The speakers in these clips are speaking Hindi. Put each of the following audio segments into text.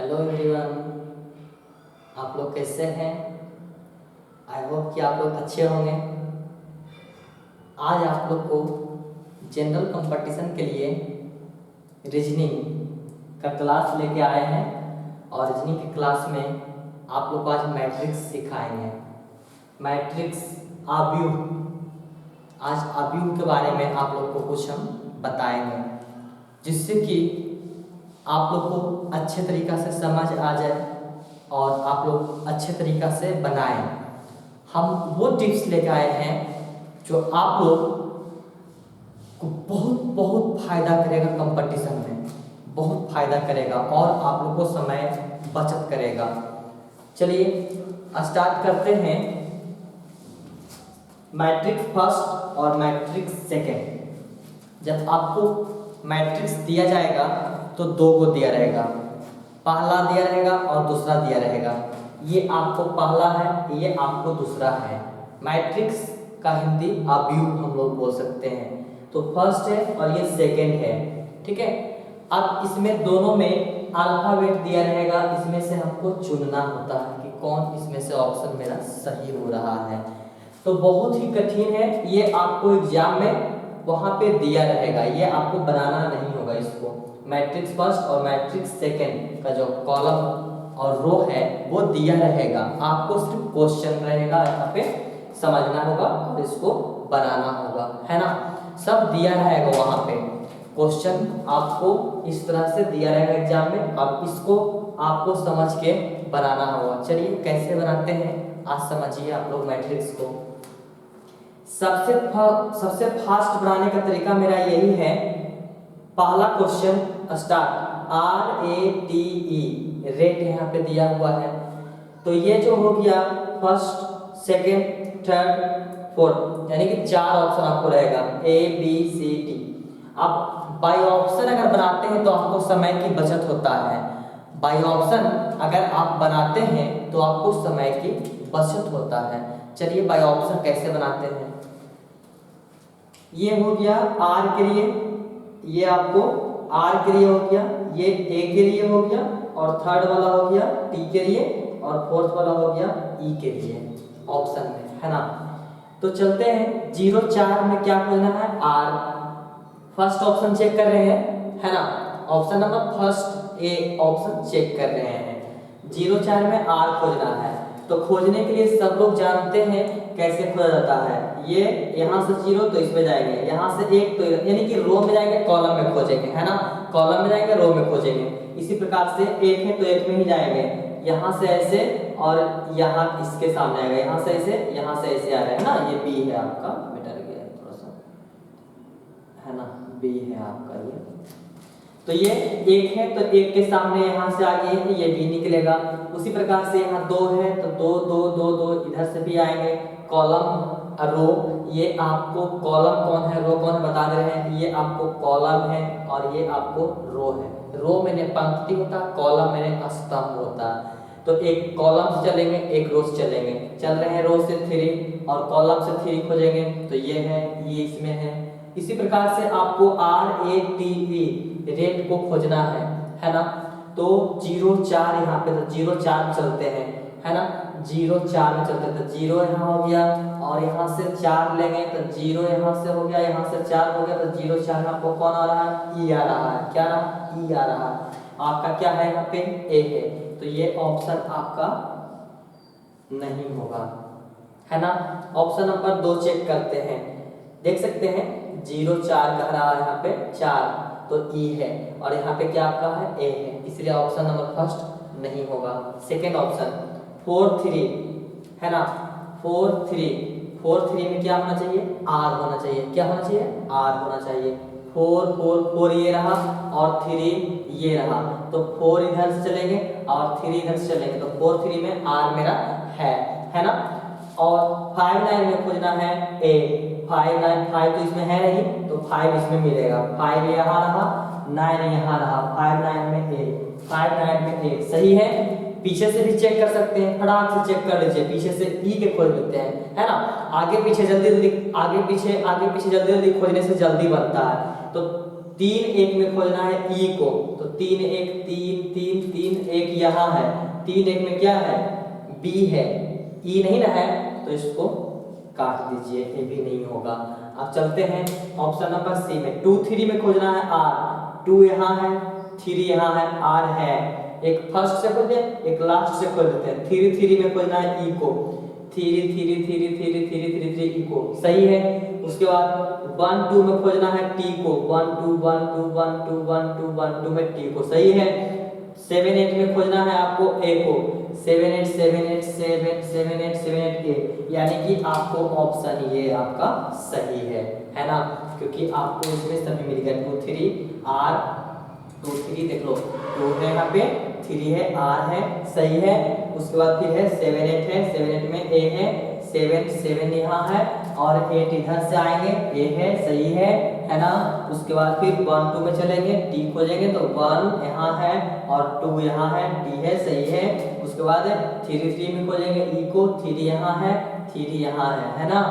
हेलो एवरीवन, आप लोग कैसे हैं? आई होप कि आप लोग अच्छे होंगे। आज आप लोग को जनरल कंपटीशन के लिए रीजनिंग का क्लास लेके आए हैं और रीजनिंग की क्लास में आप लोग को आज मैट्रिक्स सिखाएंगे। मैट्रिक्स आव्यूह, आज आव्यूह के बारे में आप लोग को कुछ हम बताएंगे जिससे कि आप लोग को अच्छे तरीक़ा से समझ आ जाए और आप लोग अच्छे तरीक़ा से बनाएं। हम वो टिप्स लेकर आए हैं जो आप लोग को बहुत बहुत फ़ायदा करेगा, कंपटीशन में बहुत फ़ायदा करेगा और आप लोग को समय बचत करेगा। चलिए स्टार्ट करते हैं। मैट्रिक्स फर्स्ट और मैट्रिक्स सेकेंड। जब आपको मैट्रिक्स दिया जाएगा तो दो को दिया रहेगा, पहला दिया रहेगा और दूसरा दिया रहेगा। ये आपको पहला है, ये आपको दूसरा है। मैट्रिक्स का हिंदी आव्यूह हम लोग बोल सकते हैं। तो फर्स्ट है और ये सेकेंड है, ठीक है। अब इसमें दोनों में अल्फाबेट दिया रहेगा, इसमें से हमको चुनना होता है कि कौन इसमें से ऑप्शन मेरा सही हो रहा है। तो बहुत ही कठिन है, ये आपको एग्जाम में वहाँ पे दिया रहेगा, ये आपको बनाना नहीं होगा। इसको मैट्रिक्स फर्स्ट और मैट्रिक्स सेकेंड का जो कॉलम और रो है वो दिया रहेगा, आपको सिर्फ क्वेश्चन रहेगा यहाँ पे समझना होगा और इसको बनाना होगा, है ना। सब दिया रहेगा वहाँ पे, क्वेश्चन आपको इस तरह से दिया रहेगा एग्जाम में। अब इसको आपको समझ के बनाना होगा। चलिए कैसे बनाते हैं आज समझिए आप लोग मैट्रिक्स को। सबसे फास्ट बनाने का तरीका मेरा यही है। पहला क्वेश्चन स्टार्ट, RATE रेट यहाँ पे दिया हुआ है। तो ये जो हो गया फर्स्ट, सेकेंड, थर्ड, फोर्थ, यानी कि 4 ऑप्शन आपको रहेगा ABCD। अब बाय ऑप्शन अगर बनाते हैं तो आपको समय की बचत होता है। बाय ऑप्शन अगर आप बनाते हैं तो आपको समय की बचत होता है। चलिए बाय ऑप्शन कैसे बनाते हैं। ये हो गया R के लिए, ये आपको R के लिए हो गया, ये A के लिए हो गया और थर्ड वाला हो गया T के लिए और फोर्थ वाला हो गया E के लिए ऑप्शन में, है ना। तो चलते हैं 0-4 में क्या खोजना है, R। फर्स्ट ऑप्शन चेक कर रहे हैं, है ना। Option number first A option check कर रहे हैं। 0-4 में R खोजना है। तो खोजने के लिए सब लोग जानते हैं कैसे खोजा जाता है। ये यहाँ से 0 तो इसमें जाएंगे, यहाँ से 1 तो यानी कि रो में जाएंगे, कॉलम में खोजेंगे, है ना। कॉलम में जाएंगे, रो में खोजेंगे। इसी प्रकार से 1 है तो 1 में ही जाएंगे, यहाँ से ऐसे और यहाँ इसके सामने आएगा, यहाँ से ऐसे, यहाँ से ऐसे आ रहा है ना। ये B है आपका, मिटा गया थोड़ा सा, है ना, B है आपका ये। तो ये 1 है तो 1 के सामने यहाँ से आगे है, ये B निकलेगा। उसी प्रकार से यहाँ 2 है तो 2 2 2 2 इधर से भी आएंगे। कॉलम रो, ये आपको कॉलम कौन है रो कौन है बता दे रहे हैं। ये आपको कॉलम है और ये आपको रो है। रो मैंने पंक्ति होता है, कॉलम मैंने स्तंभ होता है। तो एक कॉलम से चलेंगे, एक रो से चलेंगे। चल रहे हैं रो से 3 और कॉलम से 3 खोजेंगे तो ये है, ये इसमें है। इसी प्रकार से आपको RATE रेट को खोजना है ना। तो 0-4 यहाँ पे, तो 0-4 चलते हैं, है ना। 0-4 में चलते हैं तो 0 यहाँ हो गया और यहाँ से 4 लेंगे तो 0 यहाँ से हो गया, यहाँ से 4 हो गया तो 0-4 में आपको कौन आ रहा है, E आ रहा है। क्या रहा, E आ रहा है। आपका क्या है यहाँ पे, A है। तो ये ऑप्शन आपका नहीं होगा, है ना। ऑप्शन नंबर 2 चेक करते हैं, देख सकते हैं 0-4 कह रहा है यहाँ पे 4 तो E है और यहाँ पे क्या आपका है, A है, इसलिए ऑप्शन नंबर फर्स्ट नहीं होगा। सेकेंड ऑप्शन 4-3, है ना। 4-3 में क्या होना चाहिए, R होना चाहिए। क्या होना चाहिए, R होना चाहिए। 4 ये रहा और 3 ये रहा, तो 4 इधर से चलेंगे और 3 इधर से चलेंगे, तो 4-3 में R मेरा है ना। और 5-9 में खोजना है A। 5 तो इसमें है नहीं तो 5 इसमें मिलेगा। 5 यहाँ रहा, 9 यहाँ रहा, 5-9 में A, 5-9 में A सही है। पीछे से भी चेक कर सकते हैं, फटाक से चेक कर लीजिए। पीछे से E के खोज लेते हैं, है ना। आगे पीछे आगे पीछे जल्दी खोजने से जल्दी बनता है। तो 3-1 में खोजना है E को, तो तीन एक तीन तीन तीन एक यहाँ है, तीन एक में क्या है बी है, ई नहीं ना है, तो इसको काट दीजिए, ये भी नहीं होगा। अब चलते हैं ऑप्शन नंबर सी में, 2 3 में खोजना है आर, 2 यहाँ है 3 यहाँ है, आर है, एक फर्स्ट से खोल दें एक लास्ट से खोल देते हैं, 3 3 में खोजना है ई को, 3 3 3 3 3 3 3 ई को, सही है। उसके बाद 1 2 में खोजना है टी को, 1 2 1 2 1 2 1 2 1 2 में टी को, सही है। 7 8 में खोजना है आपको ए को, 7 8 7 8 7 7 8 7 8 ए, यानी कि आपको ऑप्शन ये आपका सही है ना, क्योंकि आपको इसमें सभी मिल गया, 2 3 आर 2 3 देख लो, 2 है यहाँ पे, 3 है, आर है, सही है। उसके बाद फिर है 7 8 है, 7 8 में ए है, 7 7 यहाँ है और 8 इधर से आएंगे, ए है, सही है ना। उसके बाद फिर 1 2 में चलेंगे, टी खोजेंगे तो 1 यहाँ है और 2 यहाँ है, टी है, सही है। उसके बाद 3 3 में खोजेंगे ई को, 3 यहाँ है 3 यहाँ है ना।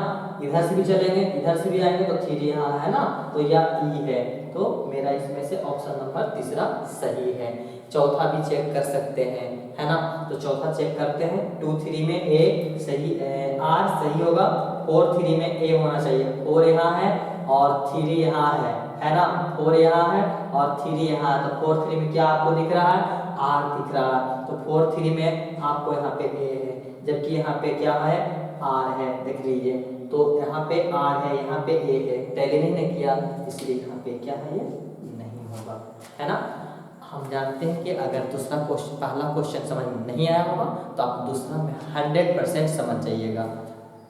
इधर से भी चलेंगे, इधर से भी आएंगे तो 3 यहाँ है ना, तो यह ई है, तो मेरा इसमें से ऑप्शन नंबर तीसरा सही है। चौथा भी चेक कर सकते हैं, है ना, तो चौथा चेक करते हैं। 2 3 में ए सही, आर सही होगा, 4 3 में ए होना चाहिए, 4 यहाँ है और 3 यहाँ है ना, 4 यहाँ है और 3 यहाँ है, तो 4 3 में क्या आपको दिख रहा है, आर दिख रहा है, तो 4 3 में आपको यहाँ पे ए है, जबकि यहाँ पे क्या है, आर है, देख लीजिए, तो यहाँ पे आर है, यहाँ पे ए है, टैली नहीं किया, इसलिए यहाँ पे क्या है, ये नहीं होगा, है ना। हम जानते हैं कि अगर दूसरा क्वेश्चन, पहला क्वेश्चन समझ में नहीं आया होगा तो आप दूसरा में 100% समझ जाइएगा,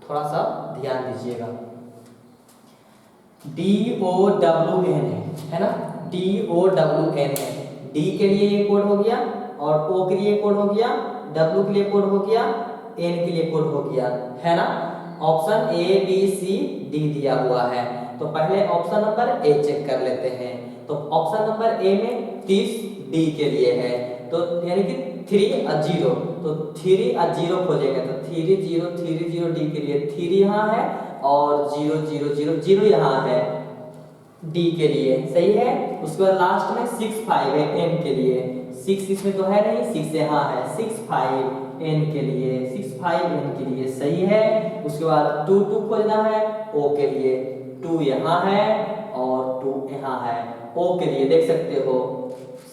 थोड़ा सा ध्यान दीजिएगा। DOWN है ना, DOWN है, डी के लिए ये कोड हो गया और ओ के लिए कोड हो गया, डब्ल्यू के लिए कोड हो गया, एन के लिए कोड हो गया, है ना। Option A B C D दिया हुआ है, तो पहले ऑप्शन नंबर ए चेक कर लेते हैं। तो ऑप्शन नंबर ए में 30 डी के लिए है, तो यानी कि 3 और 0, तो 3 और 0 खोजेंगे तो 3 0 3 0 डी के लिए 3 यहाँ है और 0 0 0 0 यहाँ है डी के लिए, सही है। उसके बाद लास्ट में 6 5 है एन के लिए, 6 इसमें तो है नहीं, 6 यहाँ है, 6 5 एन के लिए, 6 5 एन के लिए, सही है। उसके बाद 2 2 खोजना है ओ के लिए, 2 यहाँ है और 2 यहाँ है, ओ के लिए देख सकते हो,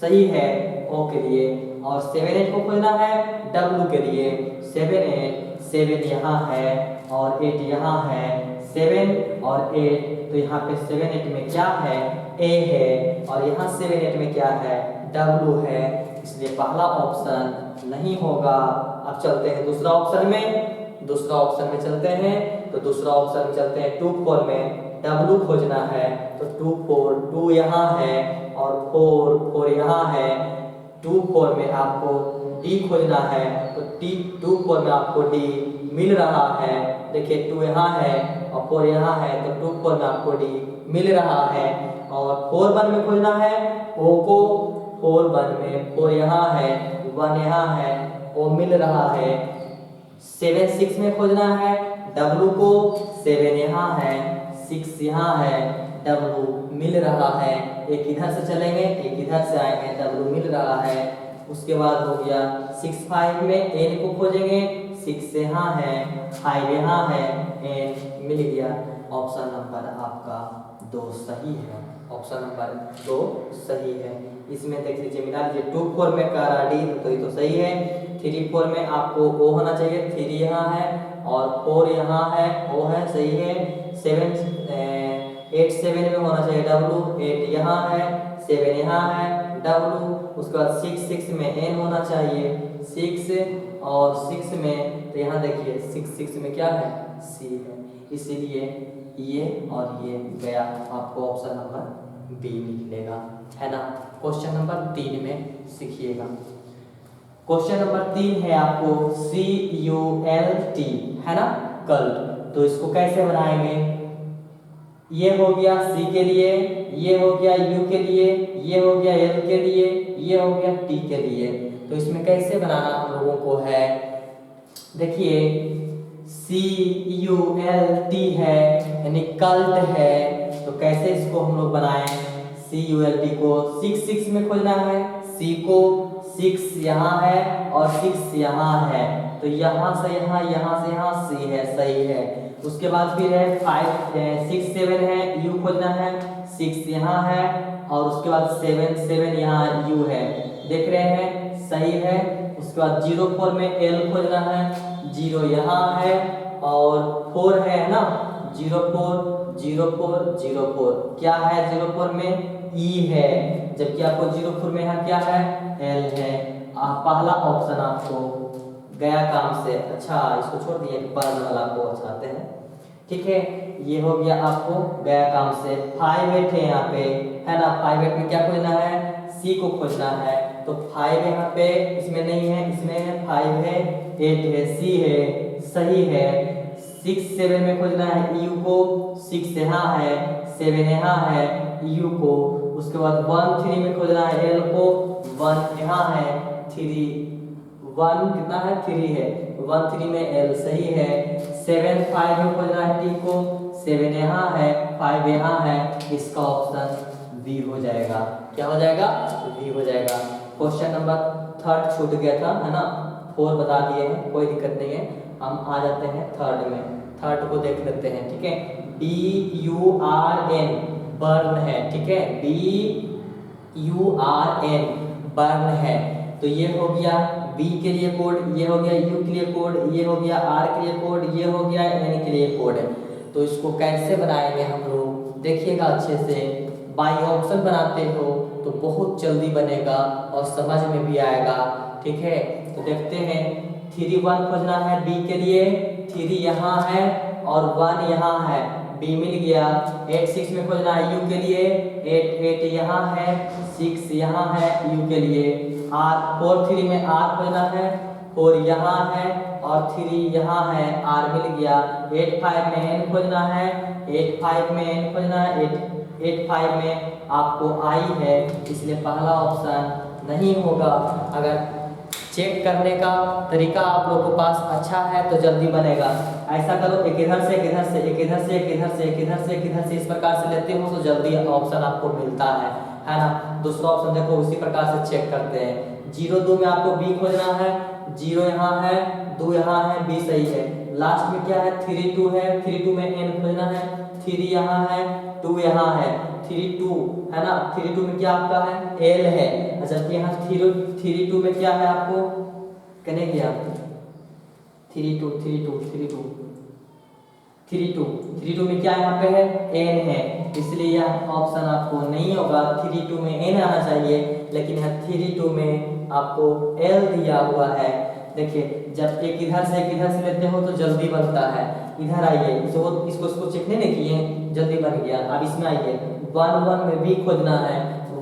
सही है, ओ के लिए। और 7 8 को खोजना है डब्ल्यू के लिए, 7 8 7 यहाँ है और 8 यहाँ है, 7 और 8, तो यहाँ पे 7 8 में क्या है, ए है, और यहाँ 7 8 में क्या है, डब्ल्यू है, इसलिए पहला ऑप्शन नहीं होगा। अब चलते हैं दूसरा ऑप्शन में, दूसरा ऑप्शन में चलते हैं, तो दूसरा ऑप्शन में चलते हैं 2 4 में, डब्ल्यू खोजना है तो 2 4 2 यहाँ है और 4 4 यहाँ है, 2 4 में आपको डी खोजना है तो 2 4 में आपको डी मिल रहा है, देखिए 2 यहाँ है और 4 यहाँ है, तो 2 4 में आपको डी मिल रहा है। और 4 1 में खोजना है ओ को, 4 1 में 4 यहाँ है 1 यहाँ है, ओ मिल रहा है। 7 6 में खोजना है डब्ल्यू को, 7 यहाँ है 6 यहाँ है, डब्ल्यू मिल रहा है, एक इधर से चलेंगे एक इधर से आएंगे, डब्ल्यू मिल रहा है। उसके बाद हो गया 6 5 में एन को खोजेंगे, 6 यहाँ है 5 यहाँ है, एन मिल गया। ऑप्शन नंबर आपका 2 सही है, ऑप्शन नंबर 2 सही है। इसमें देख लीजिए, मिला लीजिए, 2 4 में करा डी तो ये तो सही है, 3 4 में आपको ओ होना चाहिए, 3 यहाँ है और 4 यहाँ है, ओ है, सही है। 8 7 में होना चाहिए डब्ल्यू, 8 यहाँ है 7 यहाँ है, डब्ल्यू। उसके बाद 6 6 में एन होना चाहिए, 6 और 6 में, तो यहाँ देखिए 6 6 में क्या है, सी है, इसीलिए ये और ये गया, आपको ऑप्शन नंबर बी निकलेगा, है ना। क्वेश्चन नंबर 3 में सीखिएगा। क्वेश्चन नंबर 3 है आपको CULT, है ना, कल्ट। तो इसको कैसे बनाएंगे, ये हो गया सी के लिए, ये हो गया यू के लिए, ये हो गया एल के लिए, ये हो गया टी के लिए। तो इसमें कैसे बनाना हम लोगों को है, देखिए CULT है यानी कल्ट है, तो कैसे इसको हम लोग बनाएं। CULT को 6 6 में खोजना है सी को 6 यहाँ है और 6 यहाँ है, तो यहाँ से यहाँ सी है, सही है। उसके बाद फिर है 6 7 है, यू खोजना है, 6 यहाँ है और उसके बाद 7 यहाँ यू है, देख रहे हैं, सही है। उसके बाद 0 4 में एल खोजना है, 0 यहाँ है और 4 है ना, 0 4 0 4 0 4 क्या है, 0 4 में ई है, जबकि आपको 0 4 में यहाँ क्या है, एल है। पहला ऑप्शन आपको गया काम से। अच्छा इसको छोड़ दिए, बर्न वाला को चाहते हैं, ठीक है। ये हो गया आपको गया काम से। 5 8 है यहाँ पे, है ना, 5 8 में क्या खोजना है, सी को खोजना है, तो 5 यहाँ पे इसमें नहीं है, इसमें है, 5 है, 8 है, सी है, सही है। 6 7 में खोजना है यू को, 6 यहाँ है, 7 यहाँ है, यू को। उसके बाद 1 3 में खोजना है एल को, 1 यहाँ है, 3 1 कितना है, 3 है, 1 3 में एल, सही है। 7 5 में खोजना है टी को, 7 यहाँ है, 5 यहाँ है, इसका ऑप्शन बी हो जाएगा। क्या हो जाएगा, बी हो जाएगा। क्वेश्चन नंबर 3 छूट गया था, है ना, 4 बता दिए हैं, कोई दिक्कत नहीं है। हम आ जाते हैं 3rd में, 3rd को देख लेते हैं, ठीक है। BURN बर्न है, ठीक है, BURN बर्न है, तो ये हो गया B के लिए कोड, ये हो गया U के लिए कोड, ये हो गया R के लिए कोड, ये हो गया N के लिए कोड। तो इसको कैसे बनाएंगे हम लोग, देखिएगा अच्छे से। बाई ऑप्शन बनाते हो तो बहुत जल्दी बनेगा और समझ में भी आएगा, ठीक है। तो देखते हैं, 3 1 खोजना है B के लिए, 3 यहाँ है और 1 यहाँ है, B मिल गया। 8 6 में खोजना है U के लिए, 8 8 यहाँ है, 6 यहाँ है U के लिए। R 4 3 में R खोजना है, 4 यहाँ है और 3 यहाँ है, R मिल गया। 8 5 में N खोजना है, 8 5 में N खोजना है, 8 5 में आपको I है, इसलिए पहला ऑप्शन नहीं होगा। अगर चेक करने का तरीका आप लोगों के पास अच्छा है तो जल्दी बनेगा। ऐसा करो, एक इधर से, एक इधर से, एक इधर से, एक इधर से, एक इधर से, एक इधर से, इस प्रकार से लेते हो तो जल्दी ऑप्शन आपको मिलता है ना। दूसरा ऑप्शन देखो, उसी प्रकार से चेक करते हैं। 0 2 में आपको B खोजना है, 0 यहाँ है, 2 यहाँ है, B सही है। लास्ट में क्या है, 3 2 है, 3 2 में N खोजना है, 3 यहाँ है, 2 यहाँ है, 3 2 है ना, 3 2 में क्या आपका है, L है। अच्छा यहाँ 3 2 में क्या है आपको, कहने गया 3 2 3 2 3 2 3 2 3 2 में क्या यहाँ पे है, N है, इसलिए यह ऑप्शन आपको नहीं होगा। 3 2 में N आना चाहिए, लेकिन यहाँ 3 2 में आपको L दिया हुआ है। देखिए, जब एक इधर से एक इधर से लेते हो तो जल्दी बनता है। इधर आइए, इसको चेक नहीं किए, जल्दी बन गया। अब इसमें आइए, 1 1 में B खोजना है,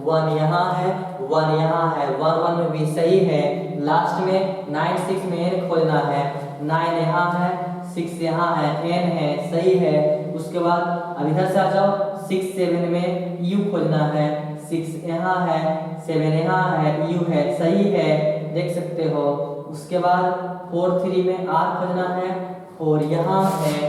1 यहाँ है, 1 यहाँ है, 1 1 में B सही है। लास्ट में 9 6 में N खोजना है, 9 यहाँ है, 6 यहाँ है, N है, सही है। उसके बाद अब इधर से आ जाओ, 6 7 में U खोजना है, 6 यहाँ है, 7 यहाँ है, U है, सही है, देख सकते हो। उसके बाद 4 3 में R खोजना है, 4 यहाँ है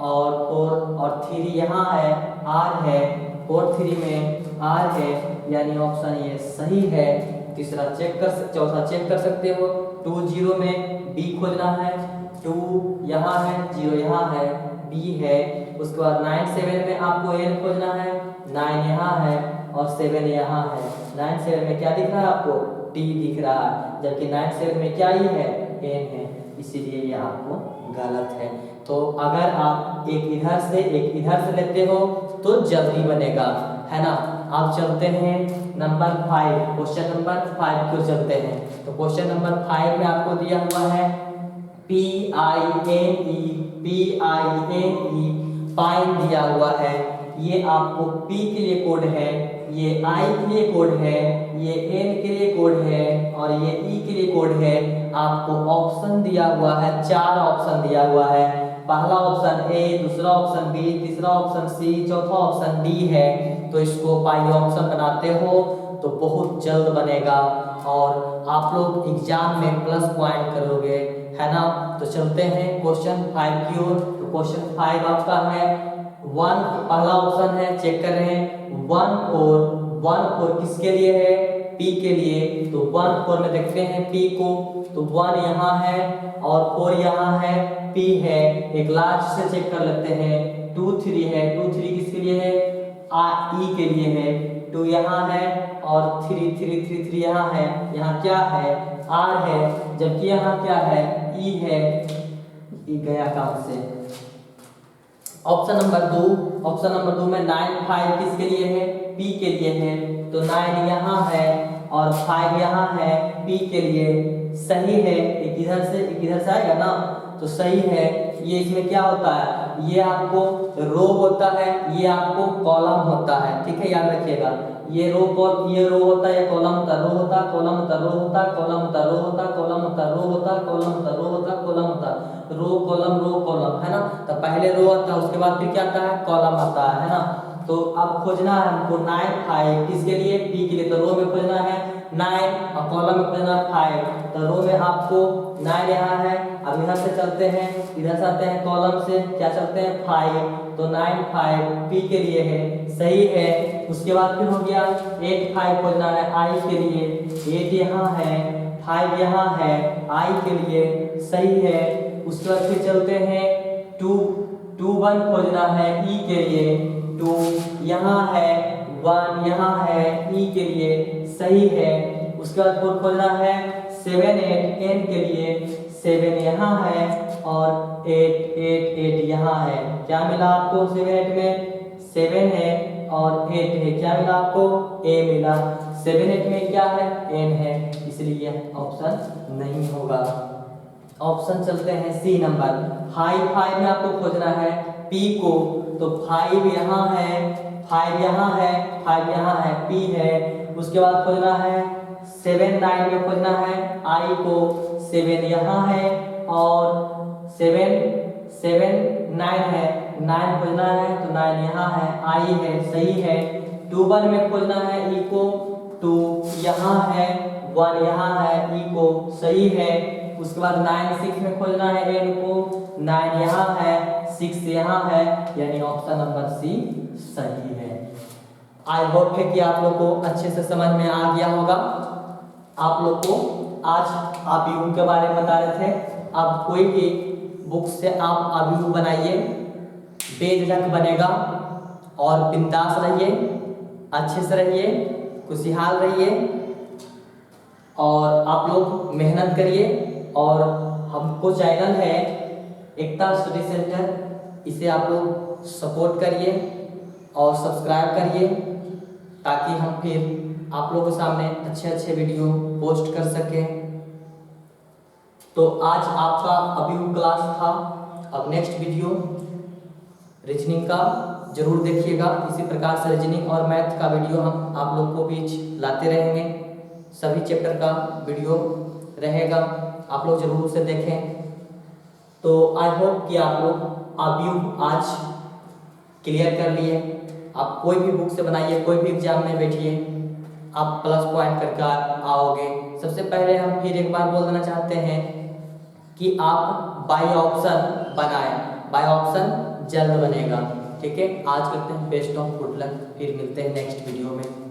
और 4 और 3 यहाँ है, R है, 4 3 में R है, यानी ऑप्शन ये सही है। तीसरा चेक कर, चौथा चेक कर सकते हो। 2 0 में B खोजना है, 2 यहाँ है, 0 यहाँ है, B है। उसके बाद 9 7 में आपको N खोजना है, 9 यहाँ है और 7 यहाँ है। 9 7 में क्या दिख रहा है आपको, T दिख रहा है, जबकि 9 7 में क्या ही है, N है, इसीलिए ये आपको गलत है। तो अगर आप एक इधर से एक इधर से लेते हो तो जल्दी बनेगा, है ना। आप चलते हैं नंबर 5, क्वेश्चन नंबर 5 को चलते हैं। तो क्वेश्चन नंबर 5 में आपको दिया हुआ है PINE पाइन दिया हुआ है। ये आपको P के लिए कोड है, ये I के लिए कोड है, ये N के लिए कोड है और ये E के लिए कोड है। आपको ऑप्शन दिया हुआ है, 4 ऑप्शन दिया हुआ है। पहला ऑप्शन A, दूसरा ऑप्शन B, तीसरा ऑप्शन C, चौथा ऑप्शन D है। तो इसको पाई ऑप्शन बनाते हो तो बहुत जल्द बनेगा और आप लोग एग्जाम में प्लस पॉइंट करोगे, है ना। तो चलते हैं क्वेश्चन 5 की ओर। तो क्वेश्चन 5 आपका है 1, पहला ऑप्शन है, चेक कर रहे हैं 1 4 किसके लिए है, P के लिए, तो 1 4 में देखते हैं P को, तो 1 यहाँ है और 4 यहाँ है, P है। एक लास्ट से चेक कर लेते हैं, 2 3 है, 2 3 किसके लिए है, E के लिए है, 2 यहाँ है और 3 3 3 3 यहाँ है, यहाँ क्या है, R है, जबकि यहाँ क्या है, E है, E गया काम से। ऑप्शन नंबर 2 में 9 5 किसके लिए है, P के लिए है, तो 9 यहाँ है और 5 यहाँ है, P के लिए सही है। एक इधर से आएगा ना, तो सही है। ये इसमें क्या होता है, ये आपको रो होता है, ये आपको कॉलम होता है, ठीक है, याद रखिएगा। ये रो होता है, ये कॉलम होता है, रो होता है, कॉलम होता है, रो होता है, कॉलम होता है, रो होता है, कॉलम होता है, रो होता है, कॉलम होता है, रो होता है, कॉलम होता है, रो कॉलम है ना। तो पहले रो आता है, उसके बाद फिर क्या आता है, कॉलम आता है ना। तो अब खोजना है हमको 9 5 किसके लिए, P के लिए, तो रो में खोजना है 9 और कॉलम में खोजना है 5। तो रो में आपको 9 यहाँ है, अब इधर से चलते हैं, इधर से आते हैं कॉलम से, क्या चलते हैं 5, तो 9 5 P के लिए है, सही है। उसके बाद फिर हो गया 8 5 खोजना है I के लिए, 8 यहाँ है, 5 यहाँ है, I के लिए सही है। उसके बाद फिर चलते हैं 2 1 खोजना है E के लिए, 2 यहाँ है, 1 यहाँ है, E के लिए सही है। उसके बाद 4 खोजना है 7 8 N के लिए, 7 यहाँ है और 8 8 8 यहाँ है, क्या मिला आपको 7 8 में, 7 है और 8 है, क्या मिला आपको, A मिला। 7 8 में क्या है, N है, इसलिए ऑप्शन नहीं होगा। ऑप्शन चलते हैं सी नंबर। 5 में आपको खोजना है P को, तो 5 यहाँ है, 5 यहाँ है, 5 यहाँ है, P है। उसके बाद खोजना है 7 9 में खोजना है I को, 7 यहाँ है और 7 9 है, 9 खोजना है, तो 9 यहाँ है, I है, सही है। 2 1 में खोजना है E को, 2 यहाँ है, 1 यहाँ है, E को सही है। उसके बाद 9 6 में खोजना है N को, 9 यहाँ है, 6 यहाँ है, यानी ऑप्शन नंबर सी सही है। आई होप है कि आप लोग को अच्छे से समझ में आ गया होगा। आप लोग को आज अभियोग के बारे में बता रहे थे। आप कोई भी बुक से आप अभियोग बनाइए, बेझिझक बनेगा और बिंदास रहिए, अच्छे से रहिए, खुशहाल रहिए और आप लोग मेहनत करिए। और हमको चैनल है एकता स्टडी सेंटर, इसे आप लोग सपोर्ट करिए और सब्सक्राइब करिए, ताकि हम फिर आप लोगों के सामने अच्छे अच्छे वीडियो पोस्ट कर सकें। तो आज आपका अभियोग क्लास था। अब नेक्स्ट वीडियो रीजनिंग का जरूर देखिएगा। इसी प्रकार से रीजनिंग और मैथ का वीडियो हम आप लोग को बीच लाते रहेंगे। सभी चैप्टर का वीडियो रहेगा, आप लोग जरूर उसे देखें। तो आई होप कि आप लोग अभियोग आज क्लियर कर लिए। आप कोई भी बुक से बनाइए, कोई भी एग्जाम में बैठिए, आप प्लस पॉइंट करके आओगे। सबसे पहले हम फिर एक बार बोल देना चाहते हैं कि आप बाय ऑप्शन बनाएं, बाय ऑप्शन जल्द बनेगा, ठीक है। आज करते हैं बेस्ट ऑफ गुड लक, फिर मिलते हैं नेक्स्ट वीडियो में।